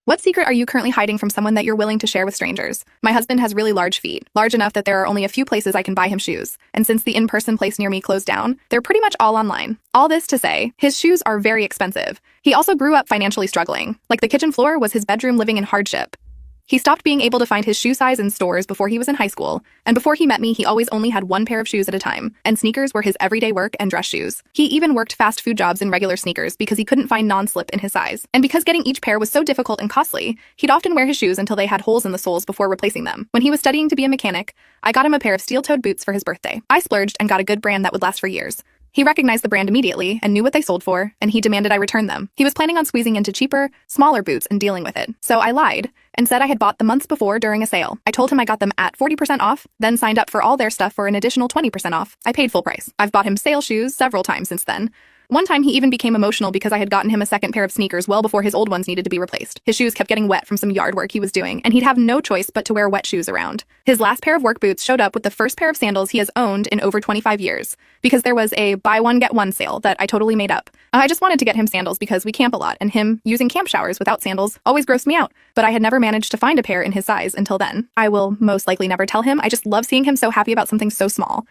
What secret are you currently hiding from someone that you're willing to share with strangers? My husband has really large feet, large enough that there are only a few places I can buy him shoes. And since the in-person place near me closed down, they're pretty much all online. All this to say, his shoes are very expensive. He also grew up financially struggling. Like the kitchen floor was his bedroom living in hardship. He stopped being able to find his shoe size in stores before he was in high school, and before he met me, he always only had one pair of shoes at a time, and sneakers were his everyday work and dress shoes. He even worked fast food jobs in regular sneakers because he couldn't find non-slip in his size. And because getting each pair was so difficult and costly, he'd often wear his shoes until they had holes in the soles before replacing them. When he was studying to be a mechanic, I got him a pair of steel-toed boots for his birthday. I splurged and got a good brand that would last for years. He recognized the brand immediately and knew what they sold for, and he demanded I return them. He was planning on squeezing into cheaper, smaller boots and dealing with it. So I lied and said I had bought them months before during a sale. I told him I got them at 40% off, then signed up for all their stuff for an additional 20% off. I paid full price. I've bought him sale shoes several times since then. One time he even became emotional because I had gotten him a second pair of sneakers well before his old ones needed to be replaced. His shoes kept getting wet from some yard work he was doing, and he'd have no choice but to wear wet shoes around. His last pair of work boots showed up with the first pair of sandals he has owned in over 25 years, because there was a buy one get one sale that I totally made up. I just wanted to get him sandals because we camp a lot, and him using camp showers without sandals always grossed me out, but I had never managed to find a pair in his size until then. I will most likely never tell him. I just love seeing him so happy about something so small.